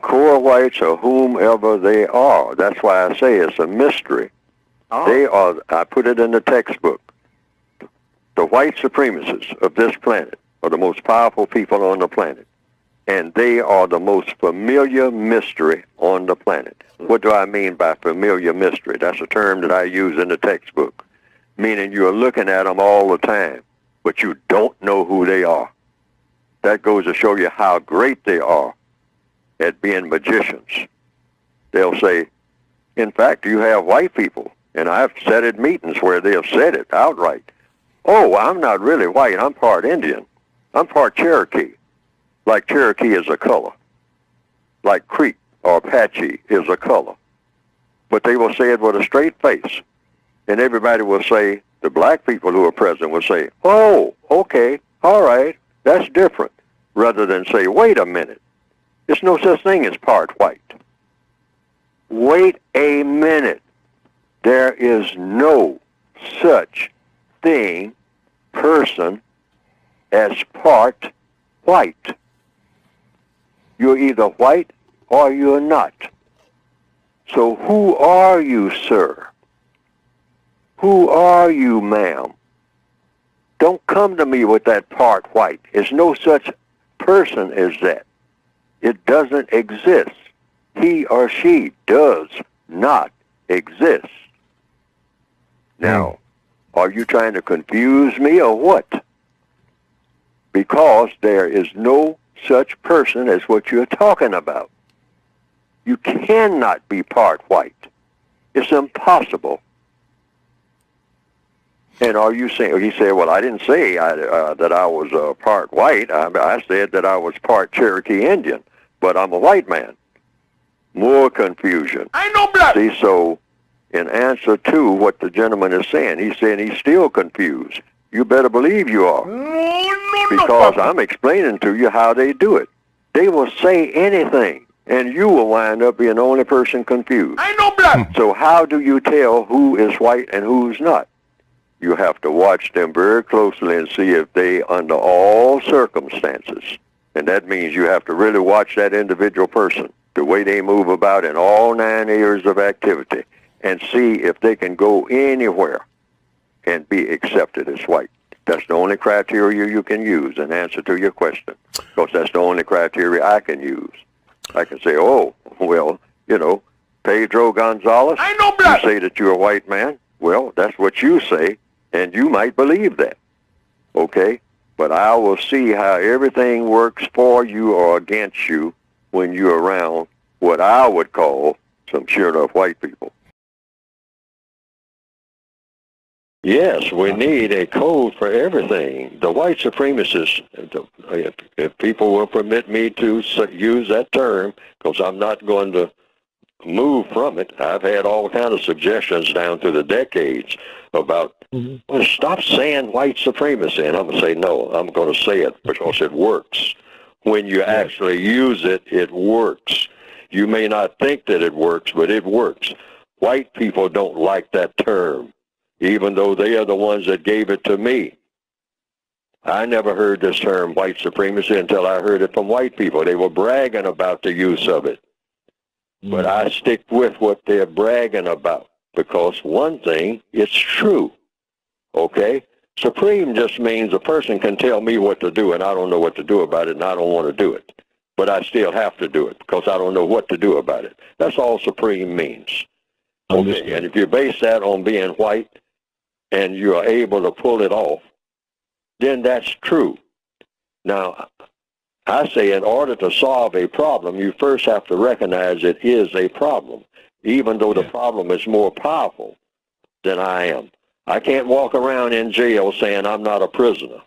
core whites or whomever they are. That's why I say it's a mystery. Oh. They are, I put it in the textbook, the white supremacists of this planet are the most powerful people on the planet. And they are the most familiar mystery on the planet. What do I mean by familiar mystery? That's a term that I use in the textbook, meaning you're looking at them all the time, but you don't know who they are. That goes to show you how great they are at being magicians. They'll say, in fact, you have white people, and I've sat at meetings where they have said it outright. Oh, I'm not really white, I'm part Indian. I'm part Cherokee. Like Cherokee is a color. Like Creek or Apache is a color. But they will say it with a straight face. And everybody will say, the black people who are present will say, oh, okay, all right, that's different. Rather than say, wait a minute, there's no such thing as part white. Wait a minute. There is no such thing, person, as part white. You're either white or you're not. So who are you, sir? Who are you, ma'am? Don't come to me with that part white. There's no such person as that. It doesn't exist. He or she does not exist. Now, are you trying to confuse me or what? Because there is no such person as what you're talking about. You cannot be part white. It's impossible. And are you saying, he said, well, I didn't say that I was part white. I said that I was part Cherokee Indian, but I'm a white man. More confusion. I know black. See, so in answer to what the gentleman is saying, he's saying he's still confused. You better believe you are. Because I'm explaining to you how they do it. They will say anything, and you will wind up being the only person confused. I know black. So how do you tell who is white and who's not? You have to watch them very closely and see if they, under all circumstances, and that means you have to really watch that individual person, the way they move about in all 9 areas of activity, and see if they can go anywhere and be accepted as white. That's the only criteria you can use in answer to your question, because that's the only criteria I can use. I can say, oh, well, you know, Pedro Gonzalez, I know black. you say that you're a white man. Well, that's what you say, and you might believe that, okay? But I will see how everything works for you or against you when you're around what I would call some sure enough white people. Yes, we need a code for everything. The white supremacists, if people will permit me to use that term, because I'm not going to move from it. I've had all kinds of suggestions down through the decades about, well, stop saying white supremacy. And I'm going to say, no, I'm going to say it because it works. When you actually use it, it works. You may not think that it works, but it works. White people don't like that term, even though they are the ones that gave it to me. I never heard this term, white supremacy, until I heard it from white people. They were bragging about the use of it. But I stick with what they're bragging about, because one thing, it's true, okay? Supreme just means a person can tell me what to do, and I don't know what to do about it, and I don't want to do it. But I still have to do it, because I don't know what to do about it. That's all supreme means. Okay, and if you base that on being white, and you're able to pull it off, then that's true. Now, I say in order to solve a problem, you first have to recognize it is a problem, even though the problem is more powerful than I am. I can't walk around in jail saying I'm not a prisoner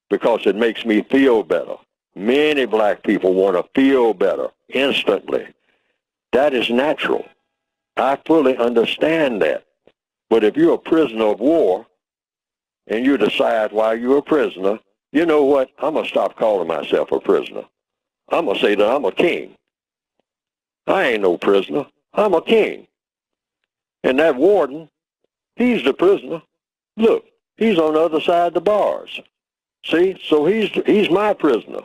because it makes me feel better. Many black people want to feel better instantly. That is natural. I fully understand that. But if you're a prisoner of war and you decide while you're a prisoner, you know what? I'm going to stop calling myself a prisoner. I'm going to say that I'm a king. I ain't no prisoner. I'm a king. And that warden, he's the prisoner. Look, he's on the other side of the bars. See? So he's my prisoner.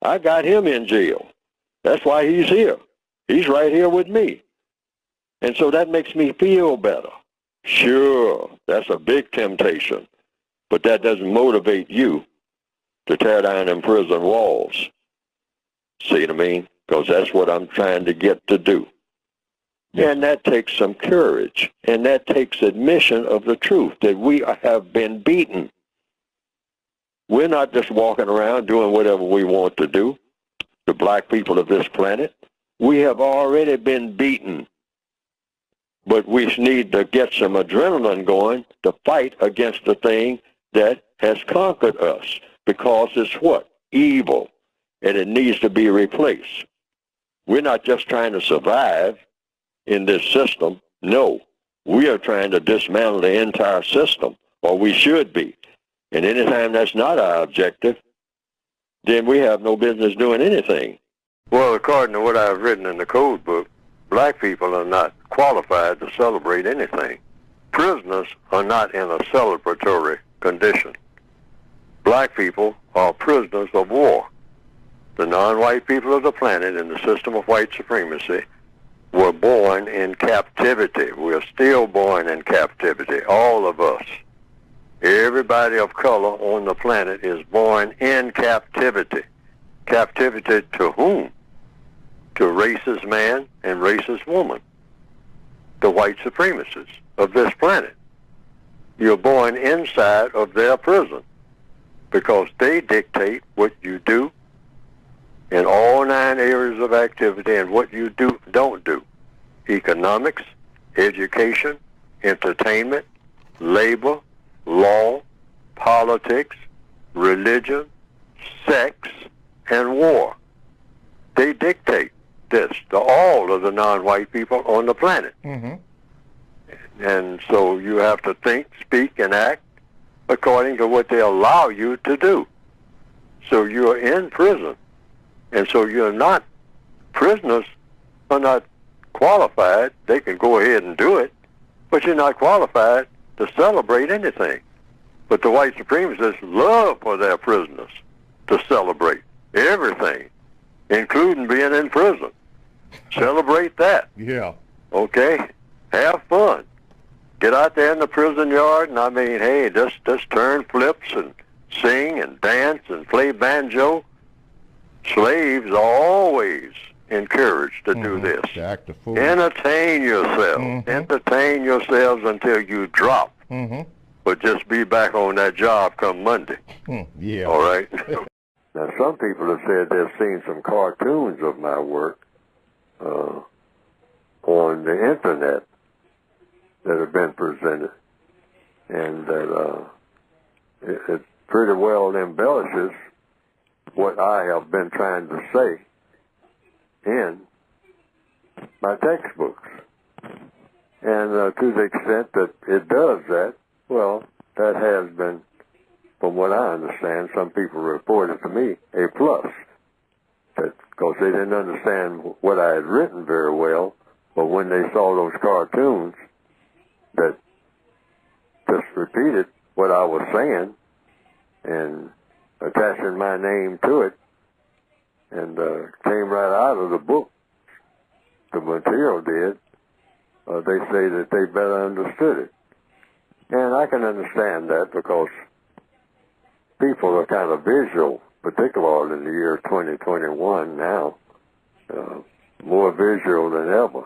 I got him in jail. That's why he's here. He's right here with me. And so that makes me feel better. Sure, that's a big temptation, but that doesn't motivate you to tear down them prison walls. See what I mean? Because that's what I'm trying to get to do. And that takes some courage, and that takes admission of the truth that we have been beaten. We're not just walking around doing whatever we want to do, the black people of this planet. We have already been beaten. But we need to get some adrenaline going to fight against the thing that has conquered us, because it's what? Evil, and it needs to be replaced. We're not just trying to survive in this system. No, we are trying to dismantle the entire system, or we should be. And anytime that's not our objective, then we have no business doing anything. Well, according to what I've written in the code book, black people are not qualified to celebrate anything. Prisoners are not in a celebratory condition. Black people are prisoners of war. The non-white people of the planet in the system of white supremacy were born in captivity. We're still born in captivity, all of us. Everybody of color on the planet is born in captivity. Captivity to whom? To racist man and racist woman, the white supremacists of this planet. You're born inside of their prison because they dictate what you do in all 9 areas of activity and what you don't do. Economics, education, entertainment, labor, law, politics, religion, sex, and war. They dictate this to all of the non-white people on the planet. Mm-hmm. And so you have to think, speak, and act according to what they allow you to do. So you're in prison. And so you're not, prisoners are not qualified. They can go ahead and do it, but you're not qualified to celebrate anything. But the white supremacists love for their prisoners to celebrate everything, including being in prison. Celebrate that. Yeah. Okay? Have fun. Get out there in the prison yard, and I mean, hey, just turn flips and sing and dance and play banjo. Slaves are always encouraged to do this. To act a fool. Entertain yourselves. Entertain yourselves until you drop. But just be back on that job come Monday. Yeah. All right? Now, some people have said they've seen some cartoons of my work on the Internet that have been presented, and that it pretty well embellishes what I have been trying to say in my textbooks. And to the extent that it does that, well, that has been, from what I understand, some people reported to me, a plus. Because they didn't understand what I had written very well, but when they saw those cartoons that just repeated what I was saying and attaching my name to it, and came right out of the book, the material did, they say that they better understood it. And I can understand that because people are kind of visual, particularly in the year 2021 now, more visual than ever.